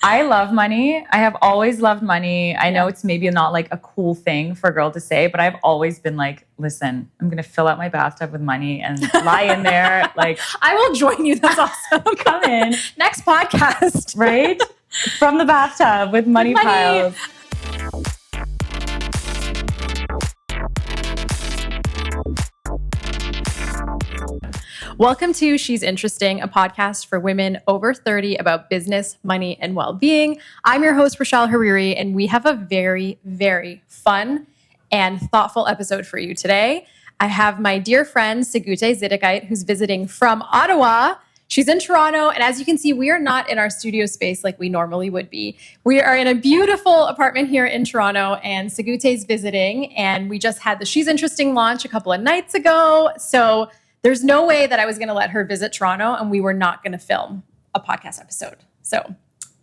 I love money. I have always loved money. I know it's maybe not like a cool thing for a girl to say, but I've always been like, listen, I'm going to fill out my bathtub with money and lie in there. Like, I will join you. That's awesome. Come in. Next podcast. Right? From the bathtub with money piles. Welcome to She's Interesting, a podcast for women over 30 about business, money, and well-being. I'm your host, Rashel Hariri, and we have a very, very fun and thoughtful episode for you today. I have my dear friend, Sigute Zitikyte, who's visiting from Ottawa. She's in Toronto, and as you can see, we are not in our studio space like we normally would be. We are in a beautiful apartment here in Toronto, and Sigute's visiting, and we just had the She's Interesting launch a couple of nights ago, so there's no way that I was going to let her visit Toronto and we were not going to film a podcast episode. So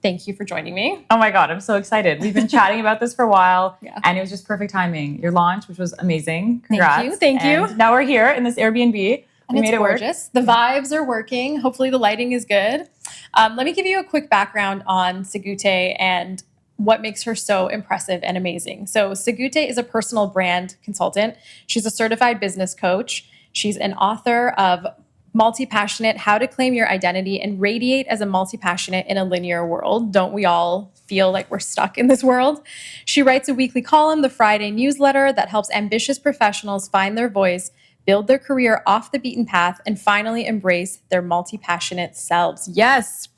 thank you for joining me. Oh my God, I'm so excited. We've been chatting about this for a while and it was just perfect timing. Your launch, which was amazing. Congrats. Thank you. And now we're here in this Airbnb. We made it gorgeous. The vibes are working. Hopefully the lighting is good. Let me give you a quick background on Sigute and what makes her so impressive and amazing. So Sigute is a personal brand consultant. She's a certified business coach. She's an author of Multi-Passionate, How to Claim Your Identity and Radiate as a Multi-Passionate in a Linear World. Don't we all feel like we're stuck in this world? She writes a weekly column, the Friday newsletter, that helps ambitious professionals find their voice, build their career off the beaten path, and finally embrace their multi-passionate selves. Yes.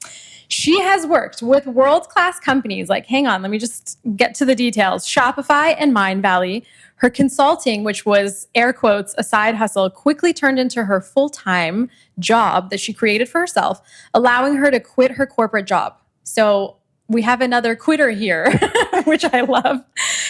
She has worked with world-class companies like, hang on, let me just get to the details, Shopify and Mindvalley. Her consulting, which was, air quotes, a side hustle, quickly turned into her full-time job that she created for herself, allowing her to quit her corporate job. So we have another quitter here, which I love.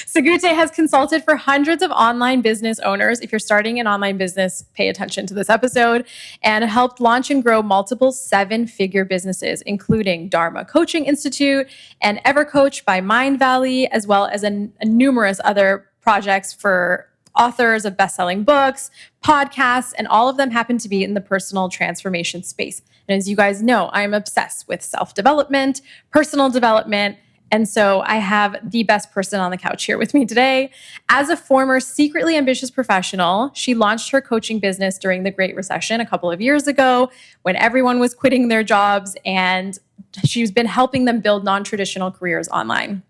Sigute has consulted for hundreds of online business owners. If you're starting an online business, pay attention to this episode, and helped launch and grow multiple seven-figure businesses, including Dharma Coaching Institute and EverCoach by Mindvalley, as well as numerous other projects for authors of best-selling books, podcasts, and all of them happen to be in the personal transformation space. And as you guys know, I'm obsessed with self-development, personal development, and so I have the best person on the couch here with me today. As a former secretly ambitious professional, she launched her coaching business during the Great Recession a couple of years ago when everyone was quitting their jobs, and she's been helping them build non-traditional careers online.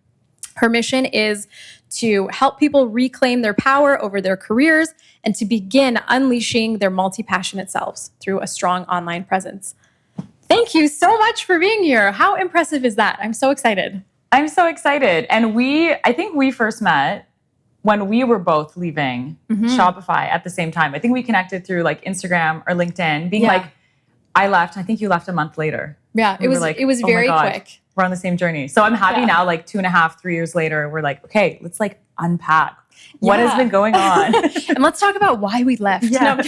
Her mission is to help people reclaim their power over their careers and to begin unleashing their multi-passionate selves through a strong online presence. Thank you so much for being here. How impressive is that? I'm so excited. I'm so excited. And I think we first met when we were both leaving Shopify at the same time. I think we connected through like Instagram or LinkedIn, being like, I left. I think you left a month later. Yeah, it was very quick. We're on the same journey. So I'm happy now, like 2.5, 3 years later, we're like, okay, let's like unpack what has been going on. And let's talk about why we left. Yeah. No,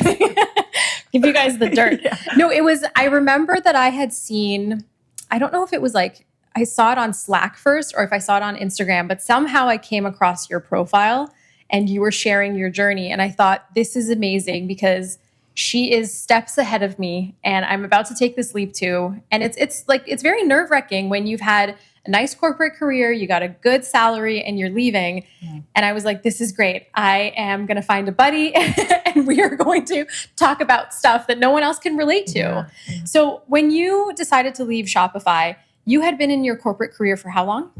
give you guys the dirt. No, I remember that I had seen, I don't know if it was like, I saw it on Slack first or if I saw it on Instagram, but somehow I came across your profile and you were sharing your journey. And I thought, this is amazing because she is steps ahead of me and I'm about to take this leap too. And it's very nerve-wracking when you've had a nice corporate career, you got a good salary and you're leaving. Yeah. And I was like, this is great. I am going to find a buddy and we are going to talk about stuff that no one else can relate to. Yeah. Yeah. So when you decided to leave Shopify, you had been in your corporate career for how long?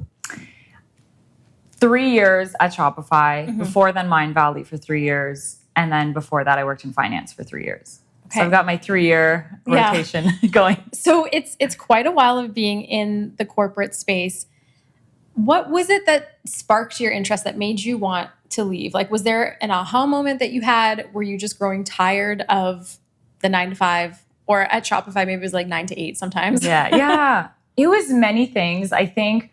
3 years at Shopify, before then Mindvalley for 3 years. And then before that, I worked in finance for 3 years. Okay. So I've got my 3-year rotation going. So it's quite a while of being in the corporate space. What was it that sparked your interest that made you want to leave? Like, was there an aha moment that you had? Were you just growing tired of the 9 to 5? Or at Shopify, maybe it was like 9 to 8 sometimes. Yeah. It was many things. I think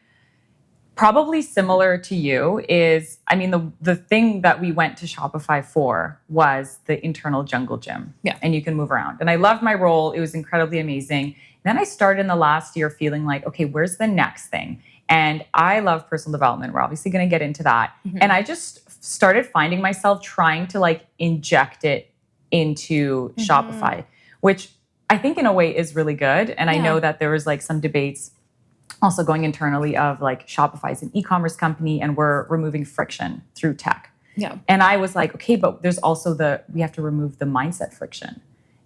probably similar to you is, I mean, the thing that we went to Shopify for was the internal jungle gym. Yeah. And you can move around. And I loved my role. It was incredibly amazing. Then I started in the last year feeling like, okay, where's the next thing? And I love personal development. We're obviously going to get into that. And I just started finding myself trying to like inject it into Shopify, which I think in a way is really good. And I know that there was like some debates also going internally of like Shopify is an e-commerce company and we're removing friction through tech. Yeah. And I was like, okay, but there's also we have to remove the mindset friction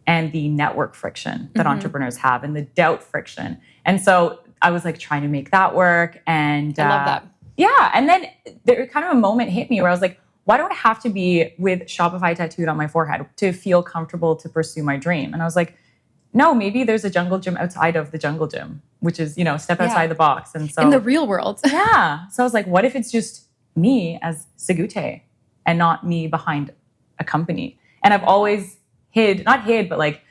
and the network friction that entrepreneurs have and the doubt friction. And so I was like trying to make that work. And I love that. Yeah. And then there kind of a moment hit me where I was like, why do I have to be with Shopify tattooed on my forehead to feel comfortable to pursue my dream? And I was like, no, maybe there's a jungle gym outside of the jungle gym, which is, step outside the box. And so in the real world. Yeah. So I was like, what if it's just me as Sigute and not me behind a company? And I've always but like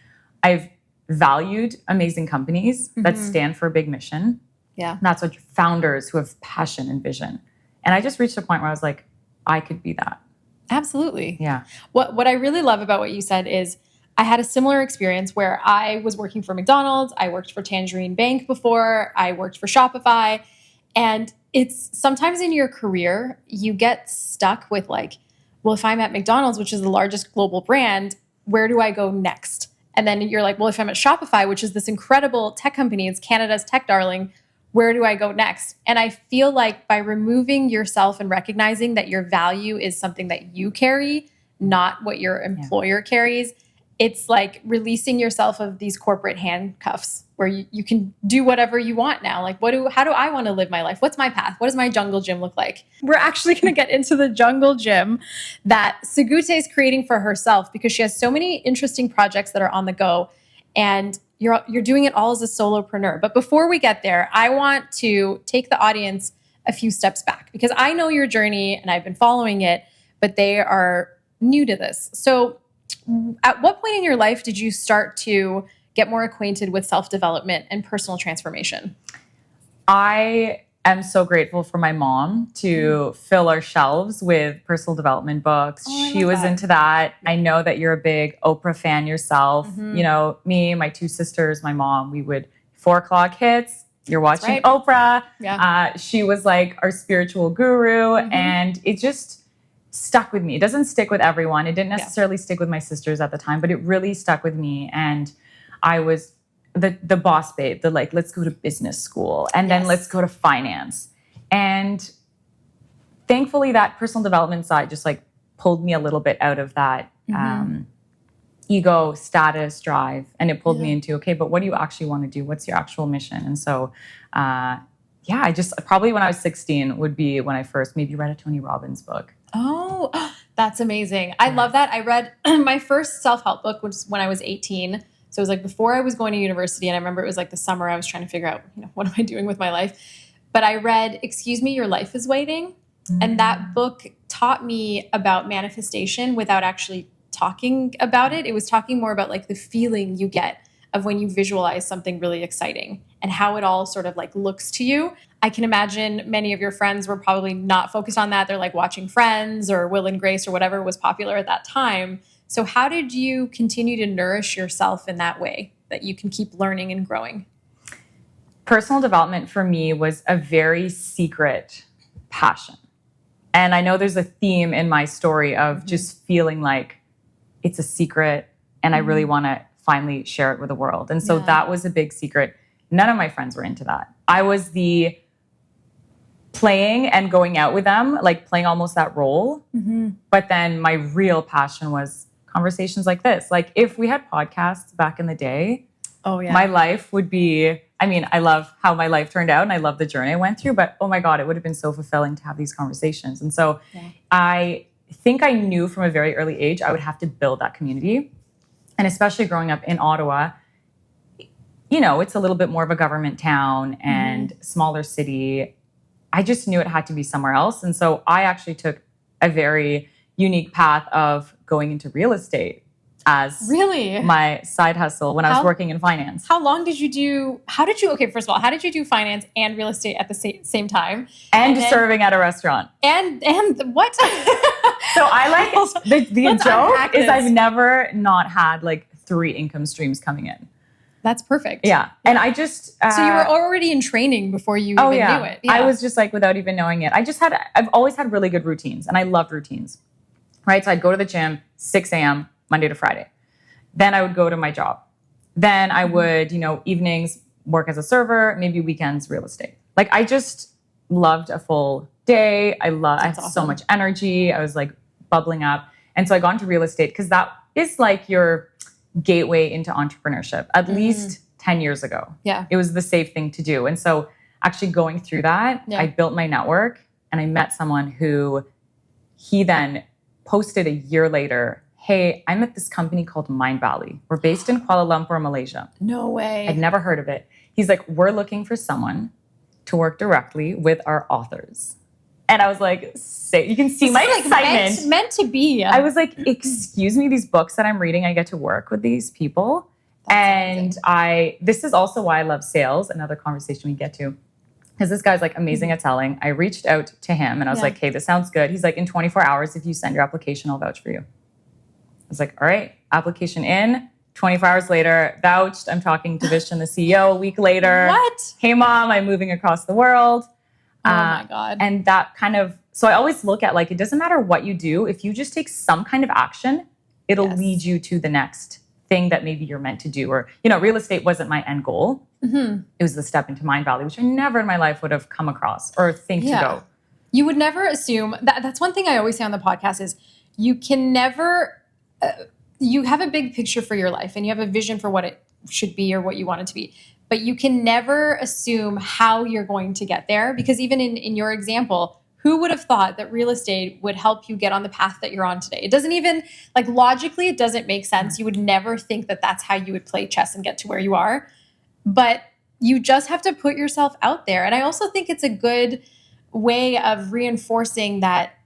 I've valued amazing companies that stand for a big mission. Yeah. And that's what founders who have passion and vision. And I just reached a point where I was like, I could be that. Absolutely. Yeah. What I really love about what you said is I had a similar experience where I was working for McDonald's. I worked for Tangerine Bank before. I worked for Shopify. And it's sometimes in your career, you get stuck with like, well, if I'm at McDonald's, which is the largest global brand, where do I go next? And then you're like, well, if I'm at Shopify, which is this incredible tech company, it's Canada's tech darling, where do I go next? And I feel like by removing yourself and recognizing that your value is something that you carry, not what your employer carries, it's like releasing yourself of these corporate handcuffs where you can do whatever you want now. Like, how do I want to live my life? What's my path? What does my jungle gym look like? We're actually going to get into the jungle gym that Sigute is creating for herself because she has so many interesting projects that are on the go. And you're doing it all as a solopreneur. But before we get there, I want to take the audience a few steps back because I know your journey and I've been following it, but they are new to this. So at what point in your life did you start to get more acquainted with self-development and personal transformation? I am so grateful for my mom to fill our shelves with personal development books. She was into that. I know that you're a big Oprah fan yourself. Me, my two sisters, my mom, we would 4 o'clock hits. You're watching Oprah. Yeah. She was like our spiritual guru. And it just stuck with me. It doesn't stick with everyone. It didn't necessarily stick with my sisters at the time, but it really stuck with me. And I was the boss babe, the like, let's go to business school and then let's go to finance. And thankfully that personal development side just like pulled me a little bit out of that ego, status, drive. And it pulled me into, okay, but what do you actually want to do? What's your actual mission? And so, I just probably when I was 16 would be when I first maybe read a Tony Robbins book. Oh, that's amazing. I love that. I read my first self-help book was when I was 18. So it was like before I was going to university. And I remember it was like the summer I was trying to figure out, what am I doing with my life? But I read, Excuse Me, Your Life is Waiting. And that book taught me about manifestation without actually talking about it. It was talking more about like the feeling you get of when you visualize something really exciting and how it all sort of like looks to you. I can imagine many of your friends were probably not focused on that. They're like watching Friends or Will and Grace or whatever was popular at that time. So how did you continue to nourish yourself in that way that you can keep learning and growing? Personal development for me was a very secret passion. And I know there's a theme in my story of just feeling like it's a secret and I really want to finally share it with the world. And so that was a big secret. None of my friends were into that. I was the playing and going out with them, like playing almost that role. But then my real passion was conversations like this. Like if we had podcasts back in the day, my life would be, I love how my life turned out and I love the journey I went through, but oh my God, it would have been so fulfilling to have these conversations. And so I think I knew from a very early age, I would have to build that community. And especially growing up in Ottawa, it's a little bit more of a government town and smaller city. I just knew it had to be somewhere else. And so I actually took a very unique path of going into real estate as my side hustle when I was working in finance. How did you do finance and real estate at the same time? And serving at a restaurant. And what? So I like, the joke is I've never not had like 3 income streams coming in. That's perfect. Yeah. And I just... so you were already in training before you even knew it. Yeah. I was just like, without even knowing it. I've always had really good routines and I loved routines, right? So I'd go to the gym 6 a.m. Monday to Friday. Then I would go to my job. Then I would, evenings work as a server, maybe weekends real estate. Like I just loved a full day. I had so awesome. much energy. I was like bubbling up. And so I got into real estate because that is like your gateway into entrepreneurship, at least 10 years ago. Yeah. It was the safe thing to do. And so actually going through that, I built my network and I met someone who he then posted a year later, hey, I'm at this company called Mind Valley. We're based in Kuala Lumpur, Malaysia. No way. I'd never heard of it. He's like, we're looking for someone to work directly with our authors. And I was like, you can see my excitement. Meant to be. I was like, excuse me, these books that I'm reading, I get to work with these people. That's amazing. This is also why I love sales, another conversation we get to. Because this guy's like amazing at selling. I reached out to him and I was like, hey, this sounds good. He's like, in 24 hours, if you send your application, I'll vouch for you. I was like, all right, application in. 24 hours later, vouched. I'm talking to Vish and the CEO a week later. What? Hey, mom, I'm moving across the world. Oh my God. And that kind of, so I always look at like, it doesn't matter what you do. If you just take some kind of action, it'll lead you to the next thing that maybe you're meant to do. Or, real estate wasn't my end goal. It was the step into Mind Valley, which I never in my life would have come across or think to go. You would never assume that's one thing I always say on the podcast is you can never, you have a big picture for your life and you have a vision for what it should be or what you want it to be. But you can never assume how you're going to get there because even in your example, who would have thought that real estate would help you get on the path that you're on today? It doesn't even, like logically, it doesn't make sense. You would never think that that's how you would play chess and get to where you are. But you just have to put yourself out there. And I also think it's a good way of reinforcing that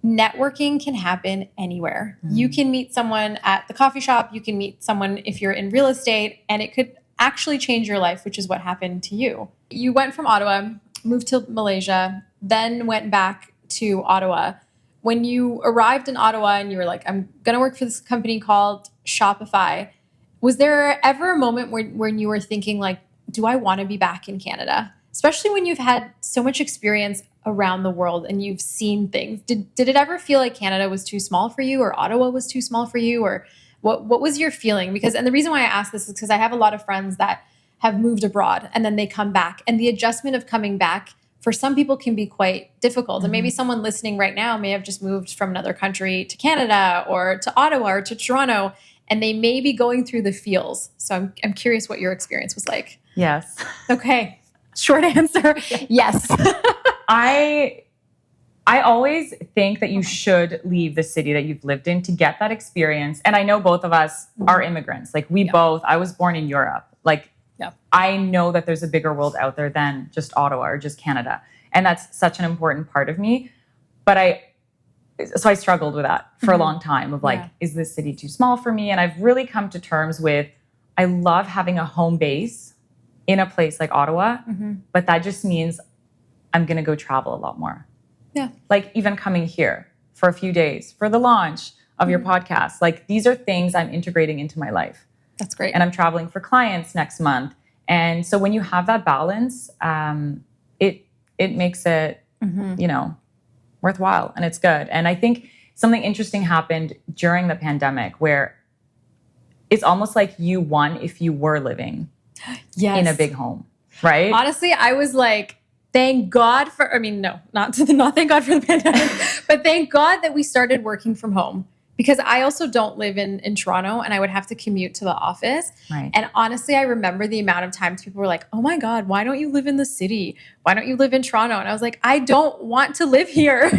networking can happen anywhere. You can meet someone at the coffee shop. You can meet someone if you're in real estate, and it could actually change your life, which is what happened to you. You went from Ottawa, moved to Malaysia, then went back to Ottawa. When you arrived in Ottawa and you were like, I'm going to work for this company called Shopify, was there ever a moment when you were thinking like, do I want to be back in Canada? Especially when you've had so much experience around the world and you've seen things. Did it ever feel like Canada was too small for you or Ottawa was too small for you? Or what was your feeling? And the reason why I ask this is because I have a lot of friends that have moved abroad and then they come back. And the adjustment of coming back for some people can be quite difficult. And maybe someone listening right now may have just moved from another country to Canada or to Ottawa or to Toronto, and they may be going through the feels. So I'm curious what your experience was like. Yes. Okay. Short answer. Yes. I always think that you should leave the city that you've lived in to get that experience. And I know both of us are immigrants. Like I was born in Europe. Like I know that there's a bigger world out there than just Ottawa or just Canada. And that's such an important part of me. But I struggled with that for a long time of like, is this city too small for me? And I've really come to terms with, I love having a home base in a place like Ottawa, but that just means I'm going to go travel a lot more. Yeah. Like even coming here for a few days for the launch of your podcast. Like these are things I'm integrating into my life. That's great. And I'm traveling for clients next month. And so when you have that balance, it makes it, worthwhile and it's good. And I think something interesting happened during the pandemic where it's almost like you won if you were living in a big home, right? Honestly, I was like, thank God not thank God for the pandemic, but thank God that we started working from home because I also don't live in Toronto and I would have to commute to the office. Right. And honestly, I remember the amount of times people were like, oh my God, why don't you live in the city? Why don't you live in Toronto? And I was like, I don't want to live here.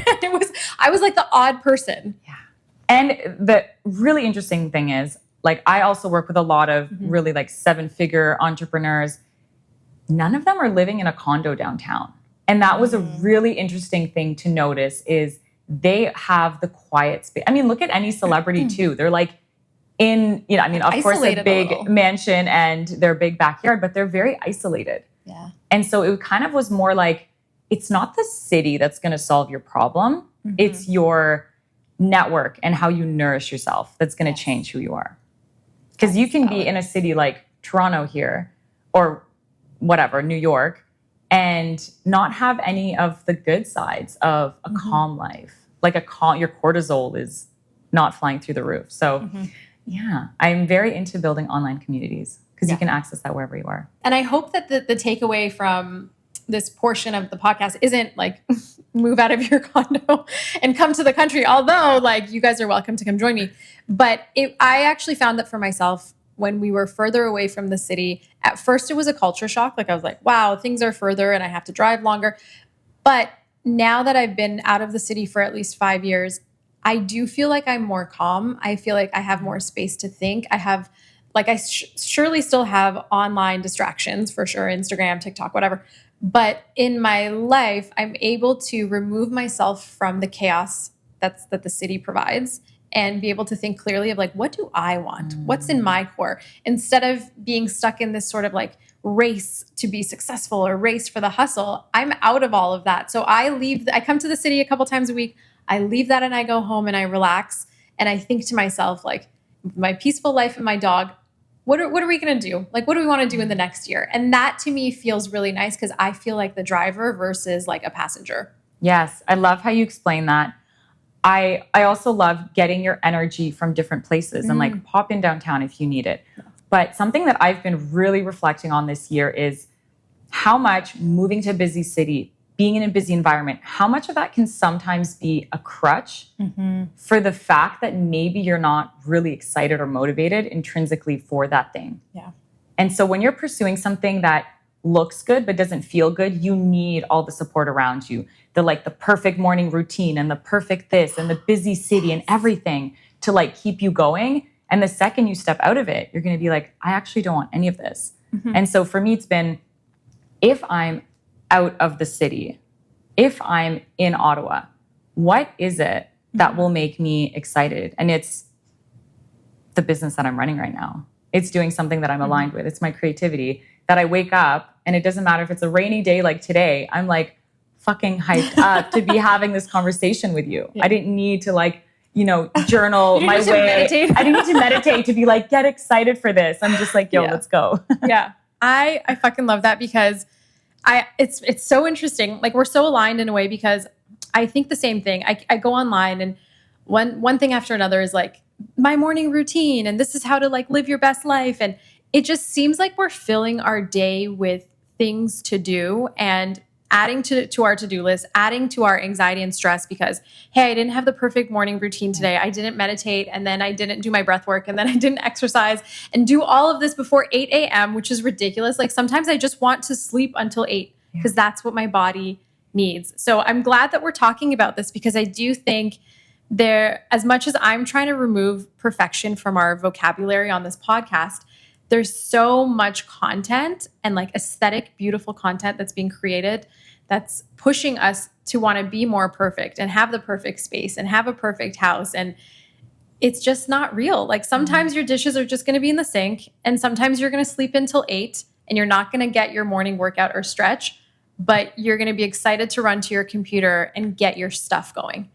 I was like the odd person. Yeah. And the really interesting thing is, like, I also work with a lot of really like 7-figure entrepreneurs. None of them are living in a condo downtown. And that was a really interesting thing to notice is they have the quiet space. I mean, look at any celebrity too. They're like in, of course, a big mansion and their big backyard, but they're very isolated. Yeah. And so it kind of was more like, it's not the city that's going to solve your problem. It's your network and how you nourish yourself that's going to change who you are. Because you can be in a city like Toronto here or whatever, New York, and not have any of the good sides of a calm life. Like your cortisol is not flying through the roof. So I'm very into building online communities because you can access that wherever you are. And I hope that the takeaway from this portion of the podcast isn't like move out of your condo and come to the country, although like you guys are welcome to come join me. But I actually found that for myself, when we were further away from the city, at first it was a culture shock. Like I was like, wow, things are further and I have to drive longer. But now that I've been out of the city for at least 5 years, I do feel like I'm more calm. I feel like I have more space to think. I have like I surely still have online distractions for sure, Instagram, TikTok, whatever. But in my life, I'm able to remove myself from the chaos that the city provides and be able to think clearly of like, what do I want? What's in my core? Instead of being stuck in this sort of like race to be successful or race for the hustle, I'm out of all of that. So I come to the city a couple times a week. I leave that and I go home and I relax. And I think to myself, like, my peaceful life and my dog, what are we going to do? Like, what do we want to do in the next year? And that to me feels really nice because I feel like the driver versus like a passenger. Yes. I love how you explain that. I also love getting your energy from different places and like pop in downtown if you need it. But something that I've been really reflecting on this year is how much moving to a busy city, being in a busy environment, how much of that can sometimes be a crutch for the fact that maybe you're not really excited or motivated intrinsically for that thing. Yeah. And so when you're pursuing something that looks good but doesn't feel good, you need all the support around you. The perfect morning routine and the perfect this and the busy city and everything to like keep you going. And the second you step out of it, you're going to be like, I actually don't want any of this. And so for me, it's been, if I'm out of the city, if I'm in Ottawa, what is it that will make me excited? And it's the business that I'm running right now. It's doing something that I'm aligned with. It's my creativity that I wake up and it doesn't matter if it's a rainy day like today, I'm like fucking hyped up to be having this conversation with you. Yeah. I didn't need to journal my way. Meditate. I didn't need to meditate to be like, get excited for this. I'm just like, let's go. Yeah. I fucking love that because it's so interesting. Like we're so aligned in a way because I think the same thing. I go online and one thing after another is like my morning routine and this is how to like live your best life. And it just seems like we're filling our day with things to do and adding to our to-do list, adding to our anxiety and stress because, hey, I didn't have the perfect morning routine today. I didn't meditate and then I didn't do my breath work and then I didn't exercise and do all of this before 8 a.m., which is ridiculous. Like sometimes I just want to sleep until 8 because that's what my body needs. So I'm glad that we're talking about this because I do think as much as I'm trying to remove perfection from our vocabulary on this podcast, there's so much content and like aesthetic, beautiful content that's being created that's pushing us to want to be more perfect and have the perfect space and have a perfect house. And it's just not real. Like sometimes your dishes are just going to be in the sink and sometimes you're going to sleep until 8 and you're not going to get your morning workout or stretch, but you're going to be excited to run to your computer and get your stuff going.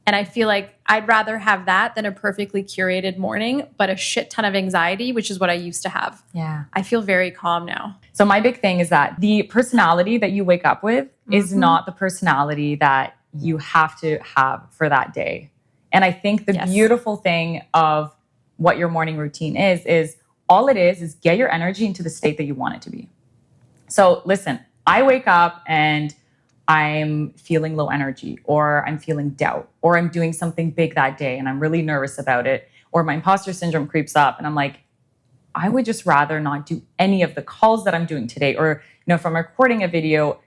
And I feel like I'd rather have that than a perfectly curated morning, but a shit ton of anxiety, which is what I used to have. Yeah. I feel very calm now. So my big thing is that the personality that you wake up with is not the personality that you have to have for that day. And I think the beautiful thing of what your morning routine is all it is get your energy into the state that you want it to be. So listen, I wake up and I'm feeling low energy or I'm feeling doubt or I'm doing something big that day and I'm really nervous about it or my imposter syndrome creeps up and I'm like, I would just rather not do any of the calls that I'm doing today or, if I'm recording a video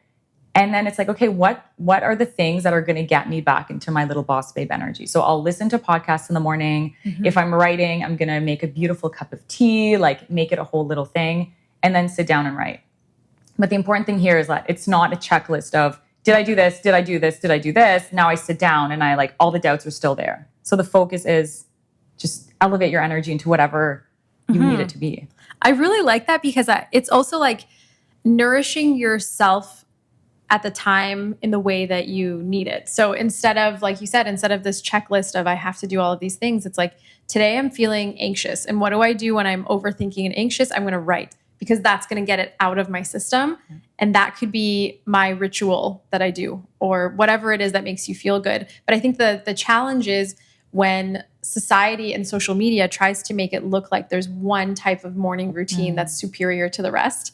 and then it's like, okay, what are the things that are going to get me back into my little boss babe energy? So I'll listen to podcasts in the morning. If I'm writing, I'm going to make a beautiful cup of tea, like make it a whole little thing and then sit down and write. But the important thing here is that it's not a checklist of, did I do this? Did I do this? Did I do this? Now I sit down and I all the doubts are still there. So the focus is just elevate your energy into whatever you need it to be. I really like that because it's also like nourishing yourself at the time in the way that you need it. So instead of, like you said, instead of this checklist of I have to do all of these things, it's like today I'm feeling anxious. And what do I do when I'm overthinking and anxious? I'm going to write because that's going to get it out of my system. And that could be my ritual that I do or whatever it is that makes you feel good. But I think the challenge is when society and social media tries to make it look like there's one type of morning routine that's superior to the rest,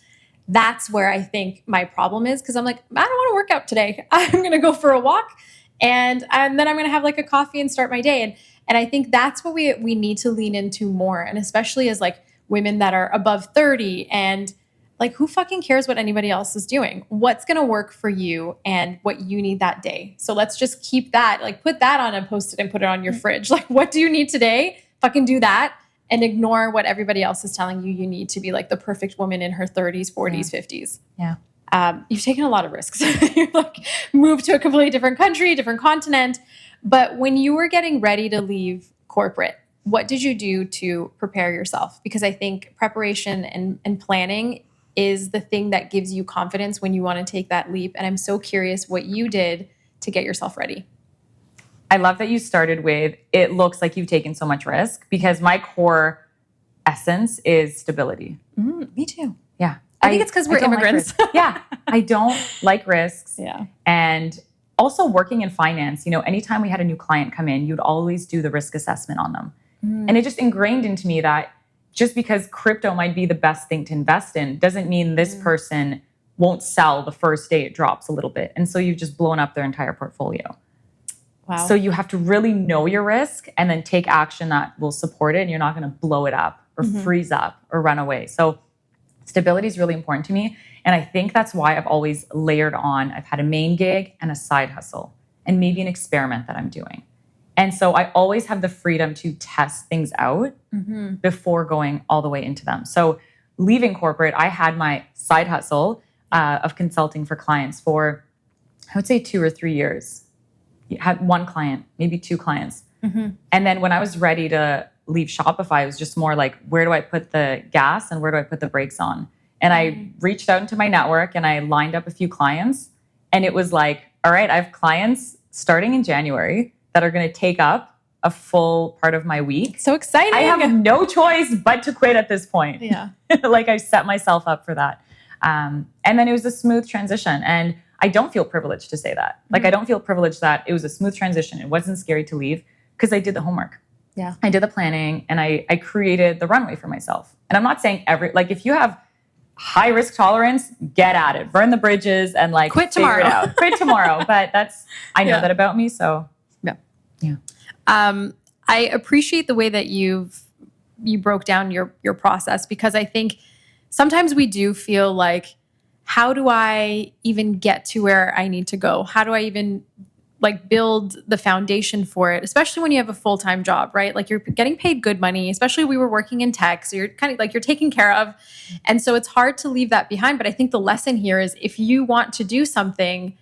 that's where I think my problem is, because I'm like, I don't want to work out today. I'm going to go for a walk and then I'm going to have like a coffee and start my day. And I think that's what we need to lean into more. And especially as like women that are above 30, and like, who fucking cares what anybody else is doing? What's going to work for you and what you need that day? So let's just keep that, like put that on a post-it and put it on your fridge. Like, what do you need today? Fucking do that. And ignore what everybody else is telling you need to be like the perfect woman in her 30s, 40s, 50s. Yeah. You've taken a lot of risks. You're like moved to a completely different country, different continent. But when you were getting ready to leave corporate, what did you do to prepare yourself? Because I think preparation and planning is the thing that gives you confidence when you want to take that leap. And I'm so curious what you did to get yourself ready. I love that you started with, it looks like you've taken so much risk, because my core essence is stability. Me too. Yeah. I think it's because we're immigrants. Yeah. I don't like risks. Yeah. And also working in finance, anytime we had a new client come in, you'd always do the risk assessment on them. And it just ingrained into me that just because crypto might be the best thing to invest in doesn't mean this person won't sell the first day it drops a little bit. And so you've just blown up their entire portfolio. Wow. So you have to really know your risk and then take action that will support it. And you're not going to blow it up or freeze up or run away. So stability is really important to me. And I think that's why I've always layered on. I've had a main gig and a side hustle and maybe an experiment that I'm doing. And so I always have the freedom to test things out before going all the way into them. So leaving corporate, I had my side hustle of consulting for clients for, I would say 2 or 3 years. Had one client, maybe 2 clients. And then when I was ready to leave Shopify, it was just more like, where do I put the gas and where do I put the brakes on? And I reached out into my network and I lined up a few clients. And it was like, all right, I have clients starting in January that are going to take up a full part of my week. So exciting. I have no choice but to quit at this point. Yeah. Like I set myself up for that. And then it was a smooth transition. And I don't feel privileged to say that. Like, I don't feel privileged that it was a smooth transition. It wasn't scary to leave because I did the homework. Yeah. I did the planning and I created the runway for myself. And I'm not saying if you have high risk tolerance, get at it, burn the bridges and like quit figure tomorrow. it out. Quit tomorrow. But I know that about me. So yeah. I appreciate the way that you broke down your process, because I think sometimes we do feel like, how do I even get to where I need to go? How do I even like build the foundation for it? Especially when you have a full-time job, right? Like you're getting paid good money, especially we were working in tech. So you're kind of like, you're taken care of. And so it's hard to leave that behind. But I think the lesson here is if you want to do something,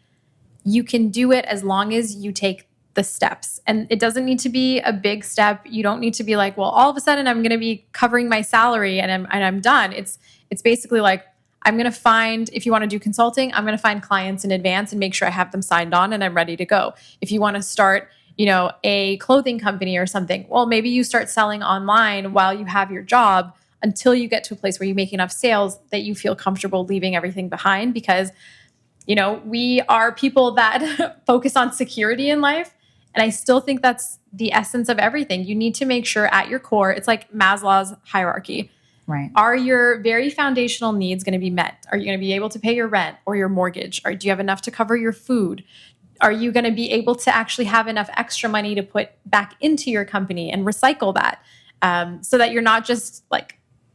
you can do it as long as you take the steps. And it doesn't need to be a big step. You don't need to be like, well, all of a sudden I'm going to be covering my salary and I'm done. It's basically like, I'm going to find, if you want to do consulting, I'm going to find clients in advance and make sure I have them signed on and I'm ready to go. If you want to start, a clothing company or something, well, maybe you start selling online while you have your job until you get to a place where you make enough sales that you feel comfortable leaving everything behind, because, we are people that focus on security in life. And I still think that's the essence of everything. You need to make sure at your core, it's like Maslow's hierarchy. Right. Are your very foundational needs going to be met? Are you going to be able to pay your rent or your mortgage? Or do you have enough to cover your food? Are you going to be able to actually have enough extra money to put back into your company and recycle that, so that you're not just like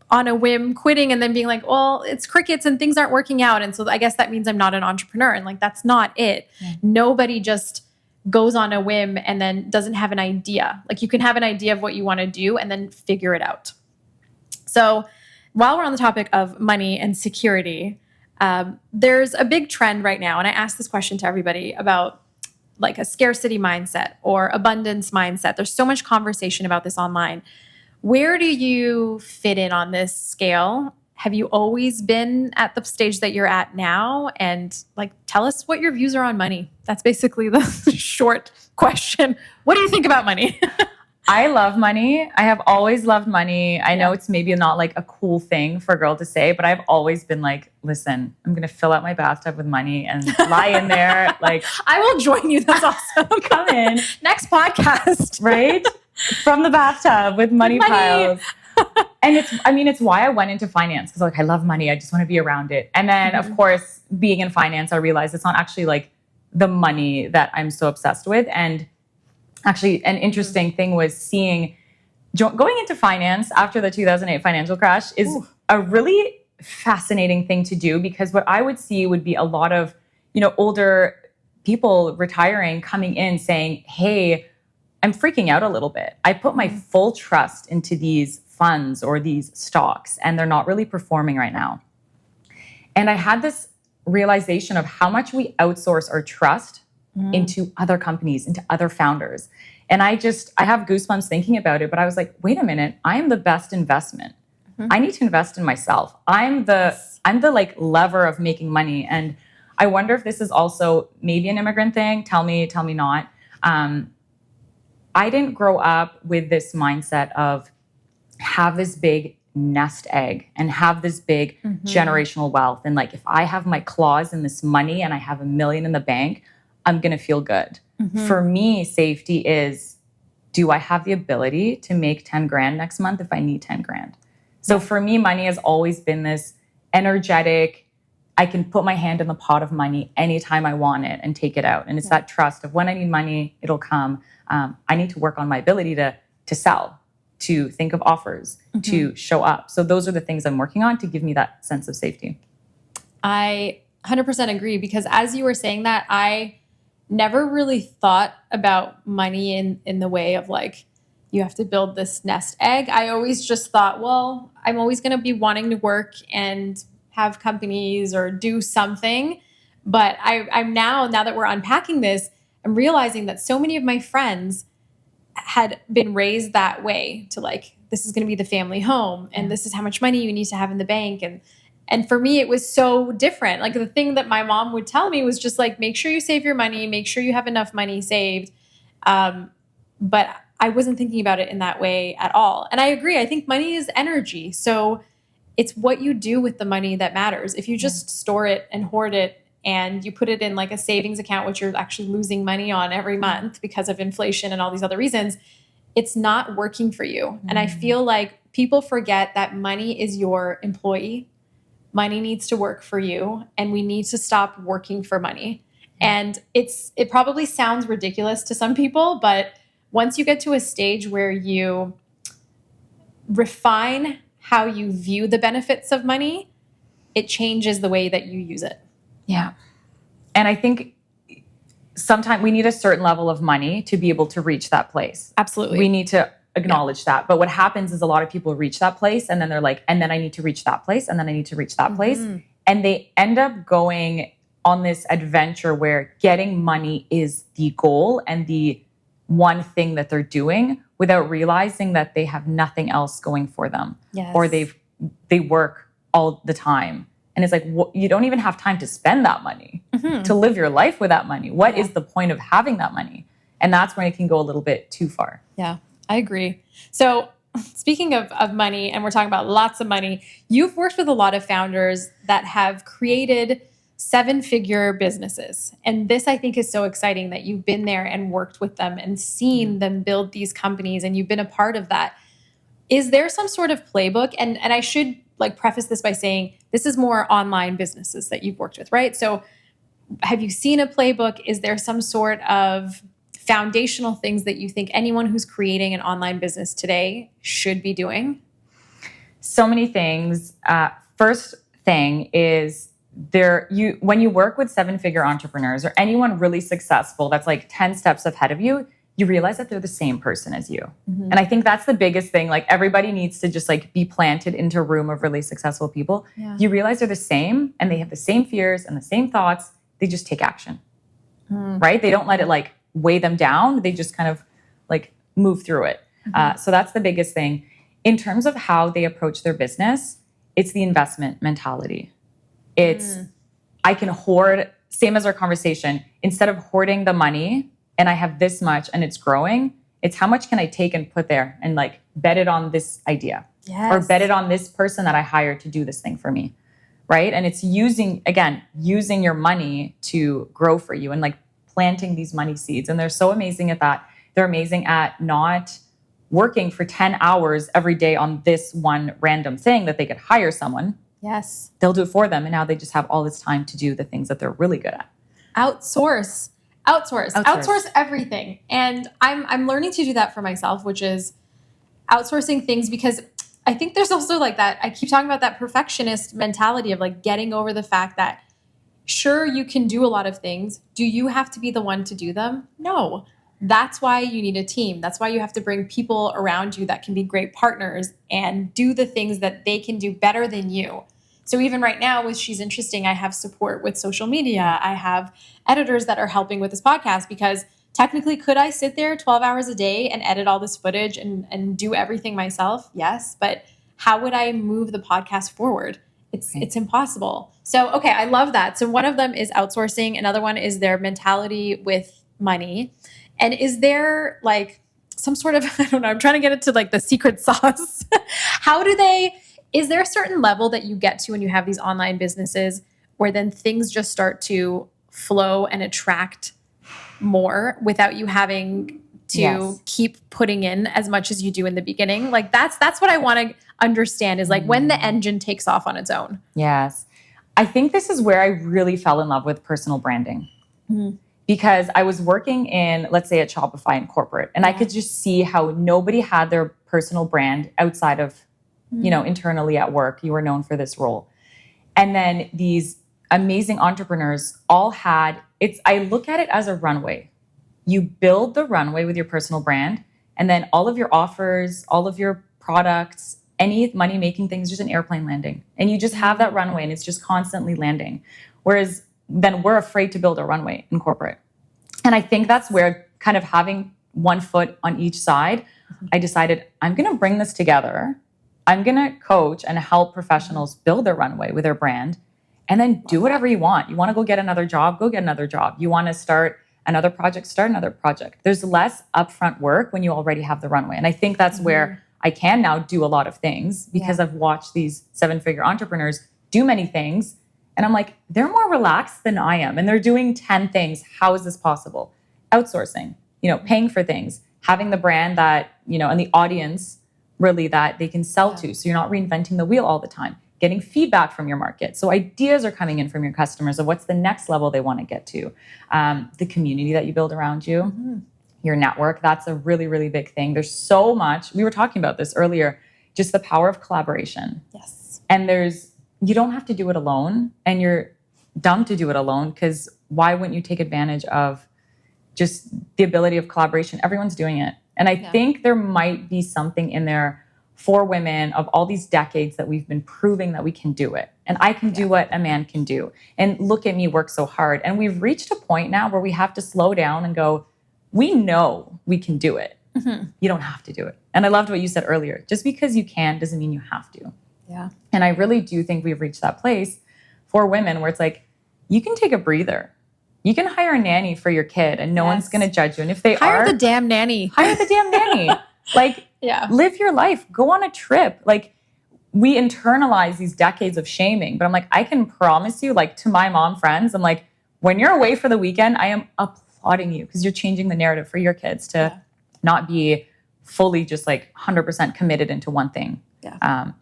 on a whim quitting and then being like, well, it's crickets and things aren't working out. And so I guess that means I'm not an entrepreneur. And like, that's not it. Yeah. Nobody just goes on a whim and then doesn't have an idea. Like you can have an idea of what you want to do and then figure it out. So while we're on the topic of money and security, there's a big trend right now. And I ask this question to everybody about like a scarcity mindset or abundance mindset. There's so much conversation about this online. Where do you fit in on this scale? Have you always been at the stage that you're at now? And like, tell us what your views are on money. That's basically the short question. What do you think about money? I love money. I have always loved money. I know it's maybe not like a cool thing for a girl to say, but I've always been like, listen, I'm going to fill out my bathtub with money and lie in there. Like, I will join you. That's awesome. Come in. Next podcast. Right? From the bathtub with money piles. And it's why I went into finance, because like I love money. I just want to be around it. And then of course, being in finance, I realized it's not actually like the money that I'm so obsessed with. And actually an interesting thing was going into finance after the 2008 financial crash is a really fascinating thing to do, because what I would see would be a lot of, older people retiring, coming in saying, hey, I'm freaking out a little bit. I put my full trust into these funds or these stocks, and they're not really performing right now. And I had this realization of how much we outsource our trust into other companies, into other founders. And I have goosebumps thinking about it, but I was like, wait a minute, I am the best investment. I need to invest in myself. I'm the like lever of making money. And I wonder if this is also maybe an immigrant thing. Tell me not. I didn't grow up with this mindset of have this big nest egg and have this big generational wealth. And like, if I have my claws in this money and I have $1 million in the bank, I'm going to feel good. For me, safety is, do I have the ability to make 10 grand next month if I need 10 grand? So for me, money has always been this energetic, I can put my hand in the pot of money anytime I want it and take it out. And it's that trust of when I need money, it'll come. I need to work on my ability to sell, to think of offers, to show up. So those are the things I'm working on to give me that sense of safety. I 100% agree, because as you were saying that, I never really thought about money in the way of like, you have to build this nest egg. I always just thought, well, I'm always going to be wanting to work and have companies or do something. But I'm now that we're unpacking this, I'm realizing that so many of my friends had been raised that way, to like, this is going to be the family home and this is how much money you need to have in the bank. And for me, it was so different. Like, the thing that my mom would tell me was just like, make sure you save your money, make sure you have enough money saved. But I wasn't thinking about it in that way at all. And I agree. I think money is energy. So it's what you do with the money that matters. If you just store it and hoard it and you put it in like a savings account, which you're actually losing money on every month because of inflation and all these other reasons, it's not working for you. And I feel like people forget that money is your employee. Money needs to work for you, and we need to stop working for money. And it probably sounds ridiculous to some people, but once you get to a stage where you refine how you view the benefits of money, it changes the way that you use it. Yeah. And I think sometimes we need a certain level of money to be able to reach that place. Absolutely. We need to acknowledge that. But what happens is a lot of people reach that place and then they're like, and then I need to reach that place, and then I need to reach that place. And they end up going on this adventure where getting money is the goal and the one thing that they're doing, without realizing that they have nothing else going for them. Yes. Or they work all the time. And it's like, you don't even have time to spend that money, to live your life with that money. What is the point of having that money? And that's when it can go a little bit too far. Yeah, I agree. So speaking of money, and we're talking about lots of money, you've worked with a lot of founders that have created 7-figure businesses. And this, I think, is so exciting that you've been there and worked with them and seen them build these companies, and you've been a part of that. Is there some sort of playbook? And I should like preface this by saying this is more online businesses that you've worked with, right? So have you seen a playbook? Is there some sort of foundational things that you think anyone who's creating an online business today should be doing? So many things. First thing is, when you work with 7-figure entrepreneurs or anyone really successful that's like 10 steps ahead of you, you realize that they're the same person as you. And I think that's the biggest thing. Like, everybody needs to just like be planted into a room of really successful people. You realize they're the same and they have the same fears and the same thoughts. They just take action, right? They don't let it like weigh them down. They just kind of like move through it. So that's the biggest thing. In terms of how they approach their business, it's the investment mentality. It's, I can hoard, same as our conversation, instead of hoarding the money and I have this much and it's growing, it's how much can I take and put there and like bet it on this idea or bet it on this person that I hired to do this thing for me, right? And it's using your money to grow for you and like planting these money seeds. And they're so amazing at that. They're amazing at not working for 10 hours every day on this one random thing that they could hire someone. Yes. They'll do it for them. And now they just have all this time to do the things that they're really good at. Outsource everything. And I'm learning to do that for myself, which is outsourcing things, because I think there's also like that, I keep talking about that perfectionist mentality of like getting over the fact that sure, you can do a lot of things. Do you have to be the one to do them? No. That's why you need a team. That's why you have to bring people around you that can be great partners and do the things that they can do better than you. So even right now with She's Interesting, I have support with social media. I have editors that are helping with this podcast, because technically, could I sit there 12 hours a day and edit all this footage and do everything myself? Yes. But how would I move the podcast forward? It's impossible. So, okay, I love that. So one of them is outsourcing. Another one is their mentality with money. And is there like some sort of, I don't know, I'm trying to get into like the secret sauce. Is there a certain level that you get to when you have these online businesses where then things just start to flow and attract more without you having to keep putting in as much as you do in the beginning? Like that's what I want to understand, is like when the engine takes off on its own. Yes. I think this is where I really fell in love with personal branding. Because I was working in, let's say, at Shopify in corporate, and I could just see how nobody had their personal brand outside of, internally at work. You were known for this role. And then these amazing entrepreneurs all had, I look at it as a runway. You build the runway with your personal brand, and then all of your offers, all of your products, any money-making things, just an airplane landing. And you just have that runway and it's just constantly landing. Whereas then we're afraid to build a runway in corporate. And I think that's where kind of having one foot on each side, I decided I'm going to bring this together. I'm going to coach and help professionals build their runway with their brand, and then do whatever you want. You want to go get another job, go get another job. You want to start another project, start another project. There's less upfront work when you already have the runway. And I think that's where I can now do a lot of things, because I've watched these 7-figure entrepreneurs do many things. And I'm like, they're more relaxed than I am. And they're doing 10 things. How is this possible? Outsourcing, paying for things, having the brand that, and the audience really that they can sell to. So you're not reinventing the wheel all the time, getting feedback from your market. So ideas are coming in from your customers of what's the next level they want to get to. The community that you build around you, your network, that's a really, really big thing. There's so much. We were talking about this earlier, just the power of collaboration. Yes. And you don't have to do it alone, and you're dumb to do it alone, because why wouldn't you take advantage of just the ability of collaboration? Everyone's doing it. And I think there might be something in there for women of all these decades that we've been proving that we can do it. And I can do what a man can do. And look at me work so hard. And we've reached a point now where we have to slow down and go, we know we can do it. You don't have to do it. And I loved what you said earlier. Just because you can doesn't mean you have to. Yeah. And I really do think we've reached that place for women where it's like, you can take a breather. You can hire a nanny for your kid and no one's going to judge you. And if they hire the damn nanny. Hire the damn nanny. Like, live your life. Go on a trip. Like, we internalize these decades of shaming. But I'm like, I can promise you, like, to my mom friends, I'm like, when you're away for the weekend, I am applauding you, because you're changing the narrative for your kids to not be fully just like 100% committed into one thing.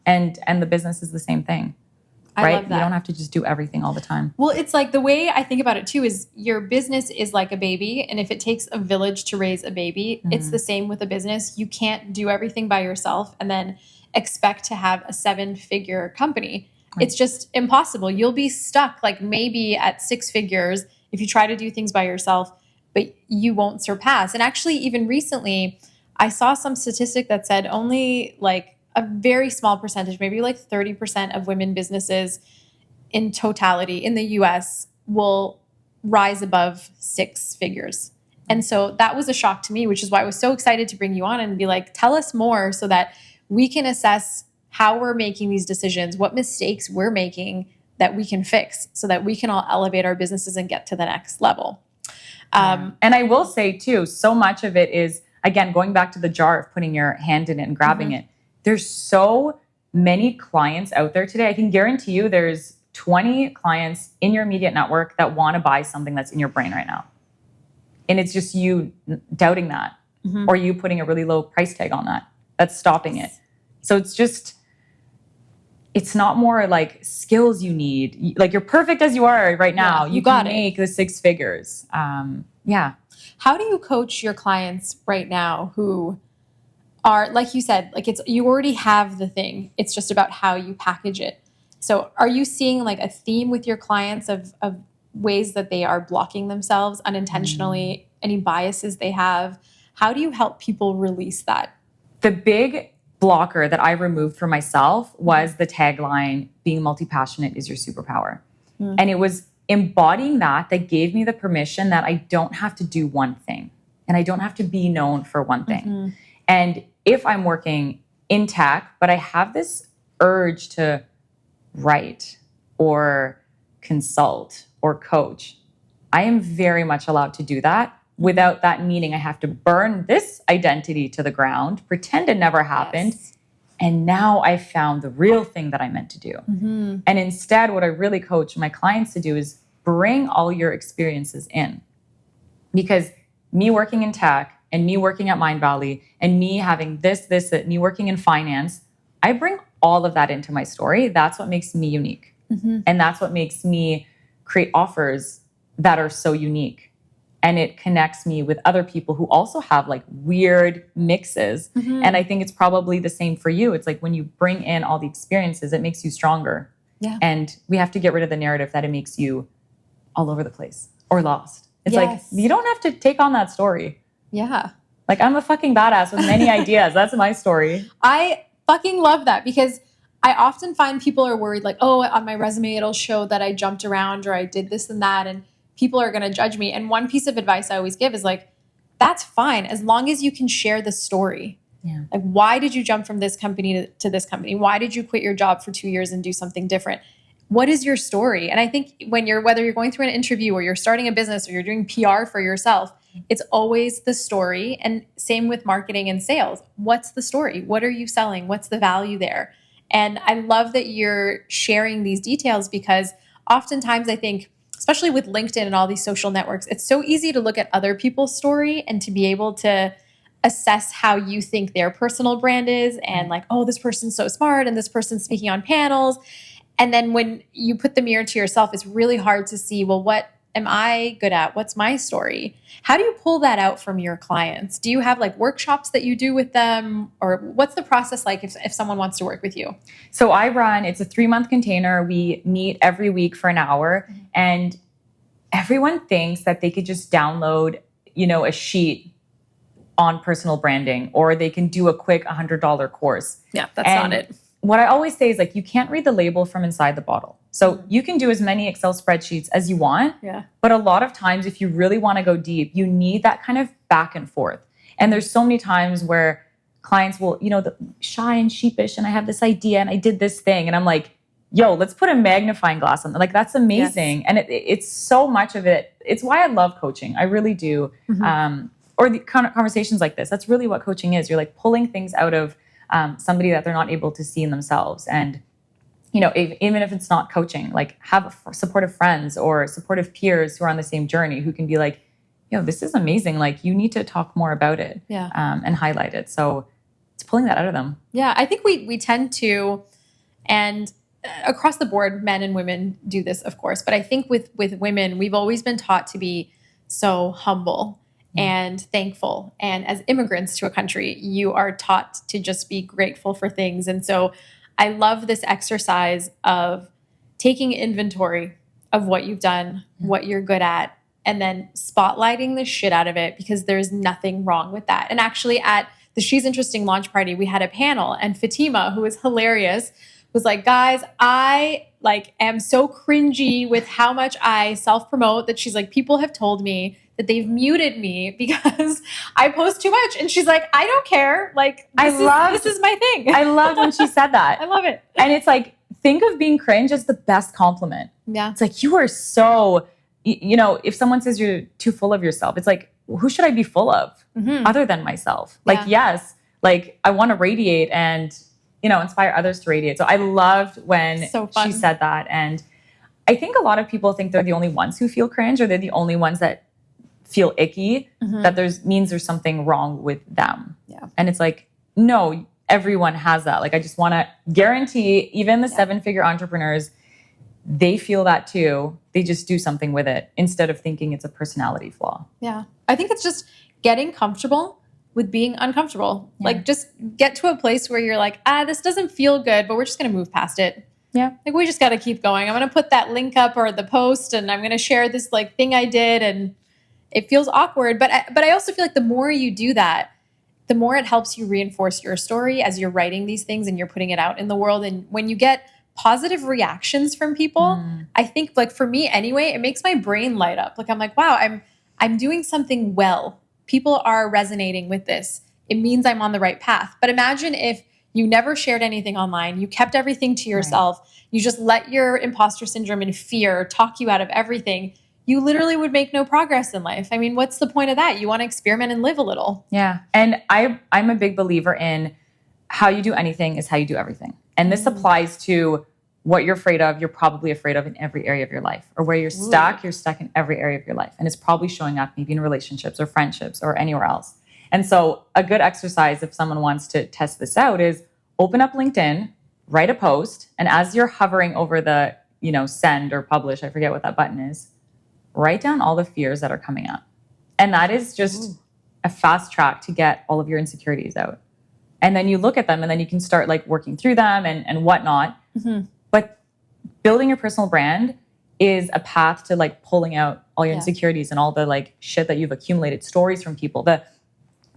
And the business is the same thing. I love that. You don't have to just do everything all the time. Well, it's like the way I think about it too is your business is like a baby. And if it takes a village to raise a baby, it's the same with a business. You can't do everything by yourself and then expect to have a 7-figure company. Right. It's just impossible. You'll be stuck like maybe at 6 figures if you try to do things by yourself, but you won't surpass. And actually, even recently, I saw some statistic that said only like a very small percentage, maybe like 30% of women businesses in totality in the US will rise above 6 figures. And so that was a shock to me, which is why I was so excited to bring you on and be like, tell us more so that we can assess how we're making these decisions, what mistakes we're making that we can fix so that we can all elevate our businesses and get to the next level. And I will say too, so much of it is, again, going back to the jar of putting your hand in it and grabbing it. There's so many clients out there today. I can guarantee you there's 20 clients in your immediate network that want to buy something that's in your brain right now. And it's just you doubting that. or you putting a really low price tag on that. That's stopping it. So it's not more like skills you need. Like you're perfect as you are right now. Yeah, you can make the 6 figures. Yeah. How do you coach your clients right now who are, like you said, like you already have the thing. It's just about how you package it. So are you seeing like a theme with your clients of ways that they are blocking themselves unintentionally, any biases they have? How do you help people release that? The big blocker that I removed for myself was the tagline, being multi-passionate is your superpower. And it was embodying that gave me the permission that I don't have to do one thing and I don't have to be known for one thing. And if I'm working in tech, but I have this urge to write or consult or coach, I am very much allowed to do that without that meaning I have to burn this identity to the ground, pretend it never happened. Yes. And now I found the real thing that I meant to do. And instead, what I really coach my clients to do is bring all your experiences in. Because me working in tech and me working at Mind Valley and me having this, me working in finance, I bring all of that into my story. That's what makes me unique. And that's what makes me create offers that are so unique. And it connects me with other people who also have like weird mixes. And I think it's probably the same for you. It's like when you bring in all the experiences, it makes you stronger. Yeah. And we have to get rid of the narrative that it makes you all over the place or lost. It's like, you don't have to take on that story. Yeah. Like I'm a fucking badass with many ideas. That's my story. I fucking love that because I often find people are worried like, oh, on my resume, it'll show that I jumped around or I did this and that. And people are going to judge me. And one piece of advice I always give is like, that's fine. As long as you can share the story. Yeah. Like, why did you jump from this company to this company? Why did you quit your job for 2 years and do something different? What is your story? And I think whether you're going through an interview or you're starting a business or you're doing PR for yourself, it's always the story. And same with marketing and sales. What's the story? What are you selling? What's the value there? And I love that you're sharing these details because oftentimes I think, especially with LinkedIn and all these social networks, it's so easy to look at other people's story and to be able to assess how you think their personal brand is and like, oh, this person's so smart and this person's speaking on panels. And then when you put the mirror to yourself, it's really hard to see, well, what am I good at? What's my story? How do you pull that out from your clients? Do you have like workshops that you do with them? Or what's the process like if someone wants to work with you? So it's a 3-month container. We meet every week for an hour and everyone thinks that they could just download, a sheet on personal branding or they can do a quick $100 course. Yeah, that's not it. What I always say is like, you can't read the label from inside the bottle. So you can do as many Excel spreadsheets as you want. Yeah. But a lot of times, if you really want to go deep, you need that kind of back and forth. And there's so many times where clients will, shy and sheepish, and I have this idea and I did this thing. And I'm like, yo, let's put a magnifying glass on that. Like, that's amazing. Yes. And it's so much of it. It's why I love coaching. I really do. Or the kind of conversations like this. That's really what coaching is. You're like pulling things out of somebody that they're not able to see in themselves. And, even if it's not coaching, like have supportive friends or supportive peers who are on the same journey who can be like, this is amazing. Like you need to talk more about it and highlight it. So it's pulling that out of them. Yeah, I think we tend to, and across the board, men and women do this, of course. But I think with women, we've always been taught to be so humble and thankful. And as immigrants to a country, you are taught to just be grateful for things. And so I love this exercise of taking inventory of what you've done, what you're good at, and then spotlighting the shit out of it because there's nothing wrong with that. And actually at the She's Interesting launch party, we had a panel and Fatima, who was hilarious, was like, guys, I am so cringy with how much I self-promote that she's like, people have told me that they've muted me because I post too much. And she's like, I don't care. Like, this is my thing. I loved when she said that. I love it. And it's like, think of being cringe as the best compliment. Yeah. It's like, you are so, if someone says you're too full of yourself, it's like, who should I be full of other than myself? Like, yes, like I want to radiate and, inspire others to radiate. So I loved when she said that. And I think a lot of people think they're the only ones who feel cringe or they're the only ones that feel icky, that means there's something wrong with them. Yeah. And it's like, no, everyone has that. Like, I just want to guarantee even the 7-figure entrepreneurs, they feel that too. They just do something with it instead of thinking it's a personality flaw. Yeah. I think it's just getting comfortable with being uncomfortable. Yeah. Like, just get to a place where you're like, this doesn't feel good, but we're just going to move past it. Yeah. Like, we just got to keep going. I'm going to put that link up or the post, and I'm going to share this like thing I did, and it feels awkward. But I also feel like the more you do that, the more it helps you reinforce your story as you're writing these things and you're putting it out in the world. And when you get positive reactions from people, I think, like, for me anyway, it makes my brain light up. Like, I'm like, wow, I'm doing something well. People are resonating with this. It means I'm on the right path. But imagine if you never shared anything online. You kept everything to yourself. Right. You just let your imposter syndrome and fear talk you out of everything. You literally would make no progress in life. I mean, what's the point of that? You want to experiment and live a little. Yeah. And I'm a big believer in how you do anything is how you do everything. And this applies to what you're afraid of. You're probably afraid of in every area of your life, or where you're stuck in every area of your life. And it's probably showing up maybe in relationships or friendships or anywhere else. And so a good exercise, if someone wants to test this out, is open up LinkedIn, write a post. And as you're hovering over the, send or publish, I forget what that button is, write down all the fears that are coming up. And that is just a fast track to get all of your insecurities out. And then you look at them, and then you can start like working through them and whatnot. But building your personal brand is a path to like pulling out all your insecurities and all the like shit that you've accumulated, stories from people, the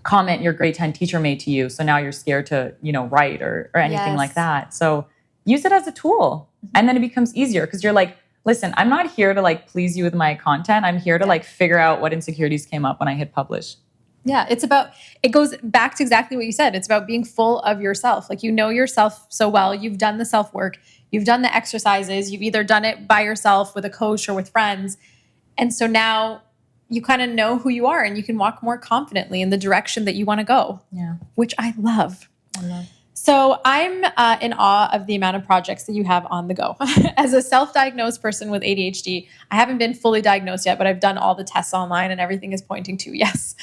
comment your grade 10 teacher made to you. So now you're scared to, write or anything like that. So use it as a tool. And then it becomes easier because you're like, listen, I'm not here to like please you with my content. I'm here to like figure out what insecurities came up when I hit publish. Yeah, it goes back to exactly what you said. It's about being full of yourself. Like, you know yourself so well. You've done the self-work. You've done the exercises. You've either done it by yourself with a coach or with friends. And so now you kind of know who you are, and you can walk more confidently in the direction that you want to go. Yeah. Which I love. So I'm in awe of the amount of projects that you have on the go. As a self-diagnosed person with ADHD, I haven't been fully diagnosed yet, but I've done all the tests online and everything is pointing to yes.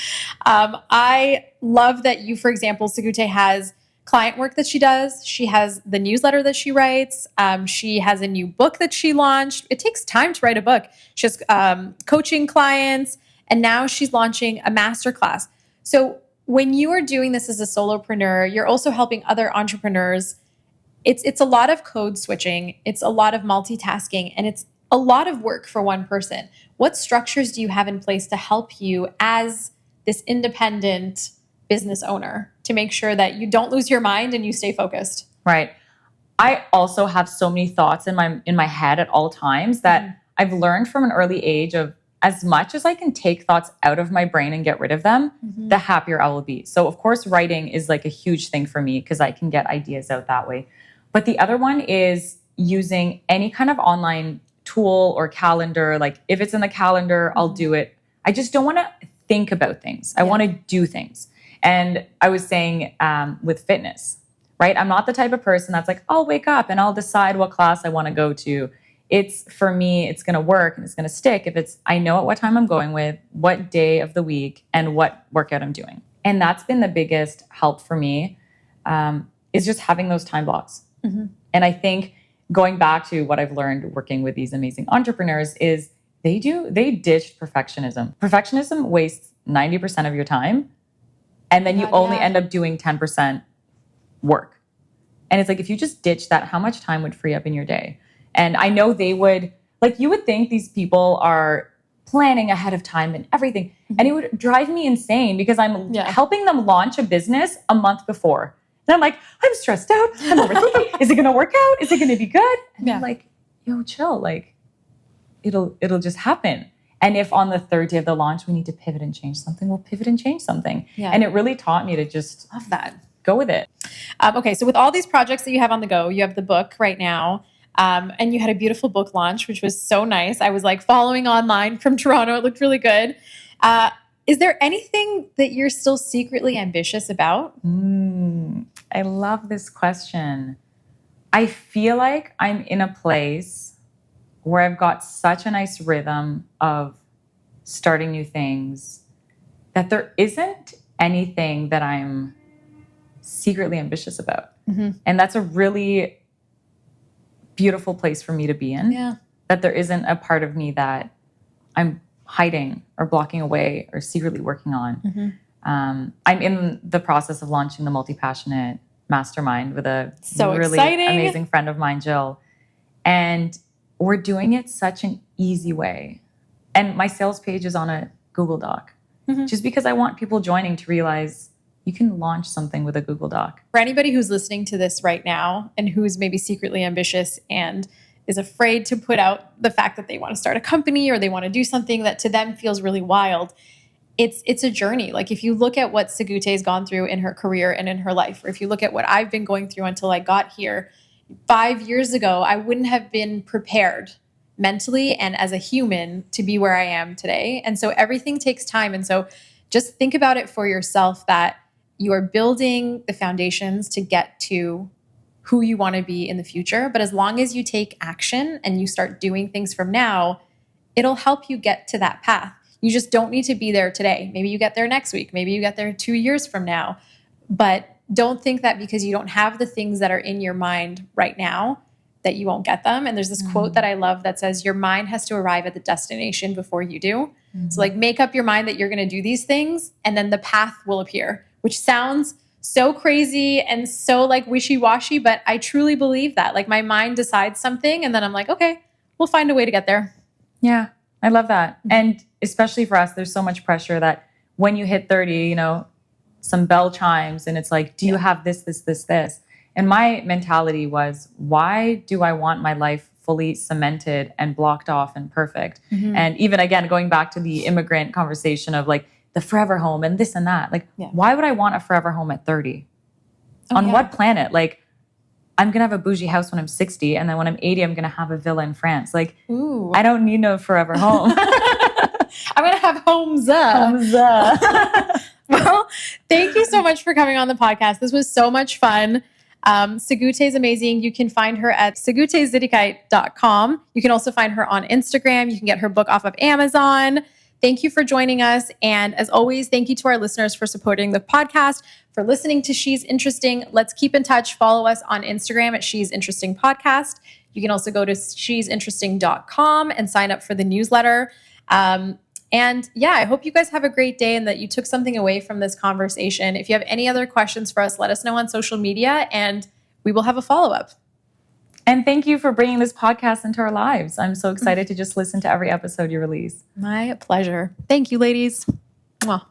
I love that you, for example, Sigute has client work that she does. She has the newsletter that she writes. She has a new book that she launched. It takes time to write a book. She has coaching clients, and now she's launching a masterclass. So when you are doing this as a solopreneur, you're also helping other entrepreneurs. It's a lot of code switching. It's a lot of multitasking, and it's a lot of work for one person. What structures do you have in place to help you as this independent business owner to make sure that you don't lose your mind and you stay focused? Right. I also have so many thoughts in my head at all times that I've learned from an early age of, as much as I can take thoughts out of my brain and get rid of them, the happier I will be. So of course, writing is like a huge thing for me because I can get ideas out that way. But the other one is using any kind of online tool or calendar. Like if it's in the calendar, I'll do it. I just don't want to think about things. I want to do things. And I was saying with fitness, right? I'm not the type of person that's like, I'll wake up and I'll decide what class I want to go to. It's, for me, it's going to work and it's going to stick if I know at what time I'm going with, what day of the week, and what workout I'm doing. And that's been the biggest help for me, is just having those time blocks. And I think going back to what I've learned working with these amazing entrepreneurs is they ditched perfectionism. Perfectionism wastes 90% of your time, and then you only end up doing 10% work. And it's like, if you just ditch that, how much time would free up in your day? And I know they would, like, you would think these people are planning ahead of time and everything. And it would drive me insane because I'm helping them launch a business a month before. And I'm like, I'm stressed out. I'm overthinking. Is it going to work out? Is it going to be good? And I'm like, yo, chill. Like, it'll just happen. And if on the third day of the launch, we need to pivot and change something, we'll pivot and change something. And it really taught me to just love that. Go with it. Okay. So with all these projects that you have on the go, you have the book right now. And you had a beautiful book launch, which was so nice. I was like following online from Toronto. It looked really good. Is there anything that you're still secretly ambitious about? I love this question. I feel like I'm in a place where I've got such a nice rhythm of starting new things, that there isn't anything that I'm secretly ambitious about. And that's a really beautiful place for me to be in. Yeah. That there isn't a part of me that I'm hiding or blocking away or secretly working on. I'm in the process of launching the Multi-Passionate Mastermind with a really amazing friend of mine, Jill. And we're doing it such an easy way. And my sales page is on a Google Doc, just because I want people joining to realize you can launch something with a Google Doc. For anybody who's listening to this right now and who's maybe secretly ambitious and is afraid to put out the fact that they want to start a company or they want to do something that to them feels really wild, it's a journey. Like if you look at what Sigute has gone through in her career and in her life, or if you look at what I've been going through until I got here, 5 years ago, I wouldn't have been prepared mentally and as a human to be where I am today. And so everything takes time. And so just think about it for yourself that you are building the foundations to get to who you want to be in the future. But as long as you take action and you start doing things from now, it'll help you get to that path. You just don't need to be there today. Maybe you get there next week. Maybe you get there 2 years from now. But don't think that because you don't have the things that are in your mind right now that you won't get them. And there's this quote that I love that says, your mind has to arrive at the destination before you do. So like make up your mind that you're going to do these things and then the path will appear, which sounds so crazy and so like wishy-washy, but I truly believe that. Like my mind decides something and then I'm like, okay, we'll find a way to get there. Yeah, I love that. And especially for us, there's so much pressure that when you hit 30, some bell chimes and it's like, do you have this? And my mentality was, why do I want my life fully cemented and blocked off and perfect? And even again, going back to the immigrant conversation of like the forever home and this and that, like, why would I want a forever home at 30? On what planet? Like, I'm going to have a bougie house when I'm 60. And then when I'm 80, I'm going to have a villa in France. Like, I don't need no forever home. I'm going to have homes up. Well, thank you so much for coming on the podcast. This was so much fun. Sigute is amazing. You can find her at sigutezitikyte.com. You can also find her on Instagram. You can get her book off of Amazon. Thank you for joining us. And as always, thank you to our listeners for supporting the podcast, for listening to She's Interesting. Let's keep in touch. Follow us on Instagram at She's Interesting Podcast. You can also go to she'sinteresting.com and sign up for the newsletter. And yeah, I hope you guys have a great day and that you took something away from this conversation. If you have any other questions for us, let us know on social media and we will have a follow-up. And thank you for bringing this podcast into our lives. I'm so excited to just listen to every episode you release. My pleasure. Thank you, ladies. Mwah.